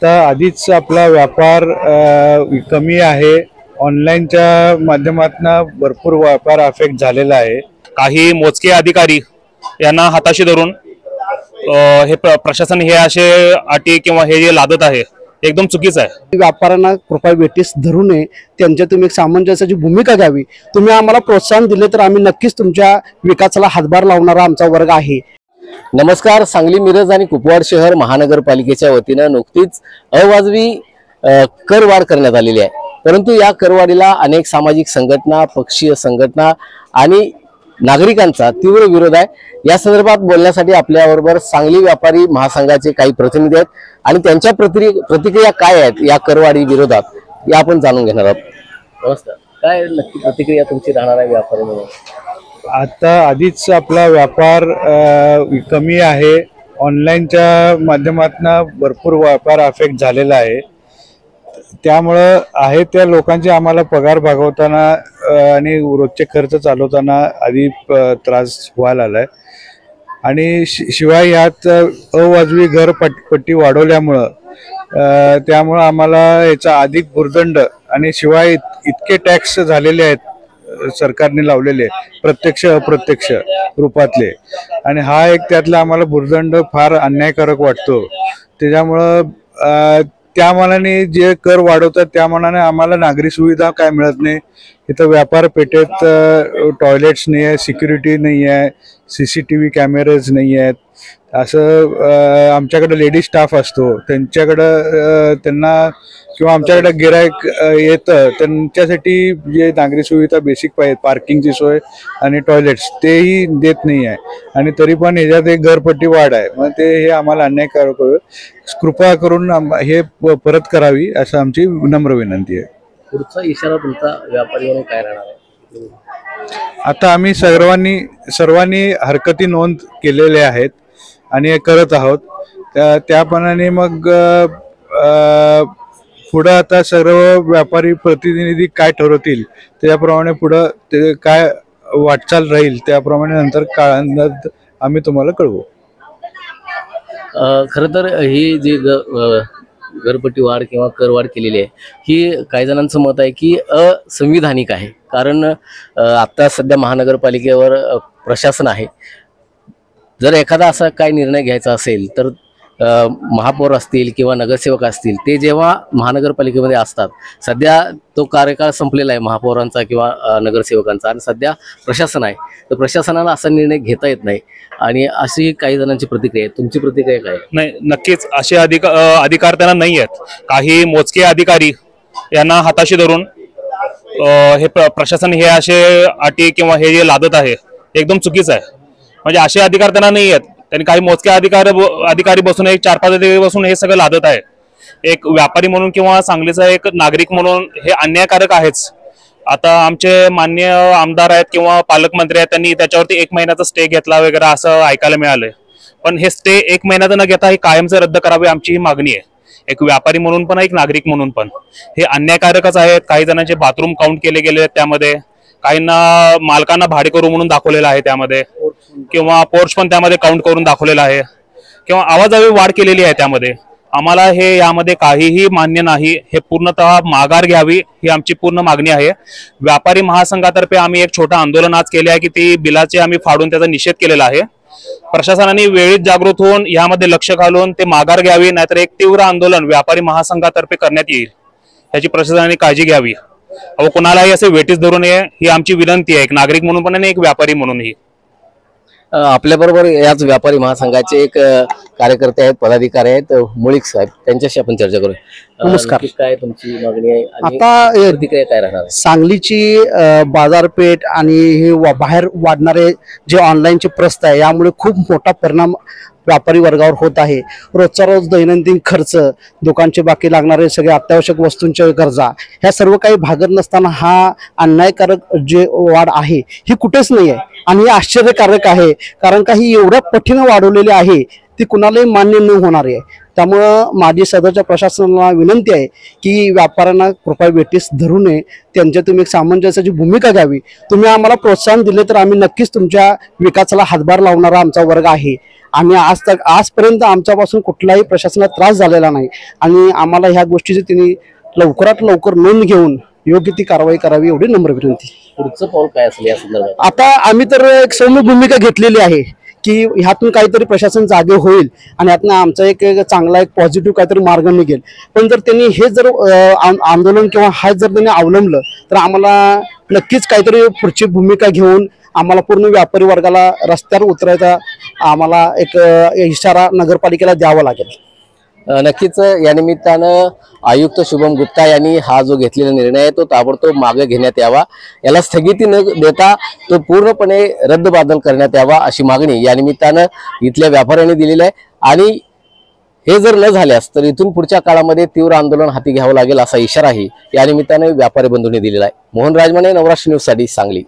आता आधीच आपला व्यापार कमी आहे. ऑनलाईनच्या माध्यमातून भरपूर व्यापार अफेक्ट झालेला आहे. काही मोजके अधिकारी यांना हाताशी धरून हे प्रशासन हे असे अटी किंवा हे जे लादत आहे एकदम चुकीचं आहे. व्यापाऱ्यांना कृपया वेटीस धरू नये, त्यांच्या तुम्ही एक सामंजस्याची भूमिका घ्यावी. तुम्ही आम्हाला प्रोत्साहन दिले तर आम्ही नक्कीच तुमच्या विकासाला हातभार लावणारा आमचा वर्ग आहे. नमस्कार. सांगली, मिरज आणि कुपवाड शहर महानगरपालिकेच्या वतीनं नुकतीच अवाजवी करवाढ करण्यात आलेली आहे. परंतु या करवाढीला अनेक सामाजिक संघटना, पक्षीय संघटना आणि नागरिकांचा तीव्र विरोध आहे. या संदर्भात बोलण्यासाठी आपल्याबरोबर सांगली व्यापारी महासंघाचे काही प्रतिनिधी आहेत आणि त्यांच्या प्रतिक्रिया काय आहेत या करवाढी विरोधात हे आपण जाणून घेणार आहोत. नमस्कार. काय नक्की प्रतिक्रिया तुमची राहणार आहे व्यापारी म्हणून? आता आधीच आपला व्यापार कमी आहे. ऑनलाईनच्या माध्यमातून भरपूर व्यापार अफेक्ट झालेला आहे. त्यामुळं आहे त्या लोकांचे आम्हाला पगार भागवताना आणि रोजचे खर्च चालवताना आधी त्रास व्हायला आलाय. आणि शिवाय यात अवाजवी घरपट्टी वाढवल्यामुळं त्यामुळं आम्हाला याचा अधिक भुर्दंड आणि शिवाय इतके टॅक्स झालेले आहेत सरकारने लावलेले प्रत्यक्ष अप्रत्यक्ष रूपातले, आणि हा एक त्यातला आम्हाला भुर्दंड फार अन्यायकारक वाटतो. त्याच्यामुळं त्या मानाने जे कर वाढवतात त्या मानाने आम्हाला नागरी सुविधा काय मिळत नाही. इथं व्यापार पेठेत टॉयलेट्स नाही आहे, सिक्युरिटी नाही आहे, CCTV कॅमेरेज नाही आहेत. असं आमच्याकडे लेडीज स्टाफ असतो, त्यांना किंवा आमच्याकडे गिरायक येतं त्यांच्यासाठी जे नागरी सुविधा बेसिक पाहिजे, पार्किंगची सोय आणि टॉयलेट्स, तेही देत नाही आहे. आणि तरी पण ह्याच्यात एक घरपट्टी वाढ आहे. मग ते हे आम्हाला अन्यायकारक होईल. कृपा करून हे परत करावी असं आमची नम्र विनंती आहे. पुढचा इशारा तुमचा व्यापारी म्हणून काय राहणार आहे? आता आम्ही सर्वांनी हरकती नोंद केलेल्या आहेत आणि हे करत आहोत. त्याप्रमाणे मग पुढं आता सर्व व्यापारी प्रतिनिधी काय ठरवतील त्याप्रमाणे पुढं ते काय वाटचाल राहील त्याप्रमाणे नंतर काळात आम्ही तुम्हाला कळवू. खरं तर ही जी घरपट्टी वाढ किंवा करवाढ केलेली आहे ही काही जणांचं मत आहे की असंविधानिक आहे. कारण आता सध्या महानगरपालिकेवर प्रशासन आहे. जर एखादा असा काय निर्णय घ्यायचा असेल तर महापौर असतील किंवा नगरसेवक असतील ते जेव्हा महानगरपालिकेमध्ये असतात, सध्या तो कार्यकाळ संपलेला आहे महापौरांचा किंवा नगरसेवकांचा आणि सध्या प्रशासन आहे, तर प्रशासनाला असा निर्णय घेता येत नाही. आणि अशी काही जणांची प्रतिक्रिया आहे. तुमची प्रतिक्रिया काय? नाही, नक्कीच असे अधिकार त्यांना नाही आहेत. काही मोजके अधिकारी यांना हाताशी धरून हे प्रशासन हे असे अटी किंवा हे जे लादत आहे एकदम चुकीचं आहे. म्हणजे असे अधिकार त्यांना नाही आहेत. त्यांनी काही मोजके अधिकारी बसून एक 4-5 अधिकारी बसून हे सगळं लादत आहे. एक व्यापारी म्हणून किंवा सांगलीचा एक नागरिक म्हणून हे अन्यायकारक आहेच. आता आमचे माननीय आमदार आहेत किंवा पालकमंत्री आहेत, त्यांनी त्याच्यावरती 1 महिन्याचा स्टे घेतला वगैरे असं ऐकायला मिळालंय. पण हे स्टे 1 महिन्याचा न घेता हे कायमचं रद्द करावे आमची ही मागणी आहे. एक व्यापारी म्हणून पण एक नागरिक म्हणून पण हे अन्यायकारकच आहेत. काही जणांचे बाथरूम काउंट केले गेले आहेत त्यामध्ये, काहींना मालकांना भाडेकरू म्हणून दाखवलेलं आहे त्यामध्ये, किंवा पोर्च पण त्यामध्ये काउंट करून दाखवलेला आहे, किंवा आवाजावी वाढ केलेली आहे त्यामध्ये. आम्हाला हे यामध्ये काहीही मान्य नाही. हे पूर्णतः माघार घ्यावी ही आमची पूर्ण मागणी आहे. व्यापारी महासंघातर्फे आम्ही एक छोटं आंदोलन आज केले आहे की ती बिलाचे आम्ही फाडून त्याचा निषेध केलेला आहे. प्रशासनाने वेळीच जागृत होऊन यामध्ये लक्ष घालून ते माघार घ्यावी, नाहीतर एक तीव्र आंदोलन व्यापारी महासंघातर्फे करण्यात येईल याची प्रशासनाने काळजी घ्यावी. अहो, कुणालाही असे वेटीस धरू नये ही आमची विनंती आहे, एक नागरिक म्हणून पण आणि एक व्यापारी म्हणूनही. आपल्याबरोबर याच व्यापारी महासंघाचे एक कार्यकर्ते आहेत, पदाधिकारी आहेत, मुळीक साहेब, त्यांच्याशी आपण चर्चा करू. नमस्कार. काय तुमची मागणी आहे आणि आता प्रतिक्रिया काय राहणार आहे? सांगलीची बाजारपेठ आणि हे बाहेर वाढणारे जे ऑनलाईनचे प्रस्त आहे यामुळे खूप मोठा परिणाम व्यापारी वर्गावर होत आहे. रोजचा रोज दैनंदिन खर्च, दुकानचे बाकी लागणारे सगळे अत्यावश्यक वस्तूंच्या गरजा, ह्या सर्व काही भागत नसताना हा अन्यायकारक जे वाढ आहे ही कुठेच नाही आहे. आणि हे आश्चर्यकारक आहे, कारण का ही एवढ्या पटीनं वाढवलेली आहे ती कुणालाही मान्य न होणार आहे. त्यामुळं माझी सदरच्या प्रशासनाला विनंती आहे की व्यापाऱ्यांना कृपया वेठीस धरू नये, त्यांच्या तुम्ही एक सामंजस्याची भूमिका घ्यावी. तुम्ही आम्हाला प्रोत्साहन दिले तर आम्ही नक्कीच तुमच्या विकासाला हातभार लावणारा आमचा वर्ग आहे. आणि आजपर्यंत आमच्यापासून कुठलाही प्रशासनाला त्रास झालेला नाही आणि आम्हाला ह्या गोष्टीची त्यांनी लवकरात लवकर नोंद घेऊन योग्य ती कारवाई करावी एवढी नम्र विनंती. पुढचं पाऊल काय असेल या संदर्भात? आता आम्ही तर एक सौम्य भूमिका घेतलेली आहे की ह्यातून काहीतरी प्रशासन जागे होईल आणि यातनं आमचा एक चांगला एक पॉझिटिव्ह काहीतरी मार्ग निघेल. पण जर त्यांनी हे जर आंदोलन किंवा हा जर त्यांनी अवलंबलं तर आम्हाला नक्कीच काहीतरी पुढची भूमिका घेऊन आम्हाला पूर्ण व्यापारी वर्गाला रस्त्यावर उतरायचा आम्हाला एक इशारा नगरपालिकेला द्यावा लागेल. नक्कीच या निमित्तानं आयुक्त शुभम गुप्ता यांनी हा जो घेतलेला निर्णय आहे तो ताबडतोब मागे घेण्यात यावा, याला स्थगिती न देता तो पूर्णपणे रद्दबातल करण्यात यावा अशी मागणी या निमित्तानं इथल्या व्यापाऱ्यांनी दिलेली आहे. आणि हे जर न झाल्यास तर इथून पुढच्या काळामध्ये तीव्र आंदोलन हाती घ्यावं लागेल असा इशाराही या निमित्ताने व्यापारी बंधूंनी दिलेला आहे. मोहन राजमाने, नवराष्ट्र न्यूज साठी, सांगली.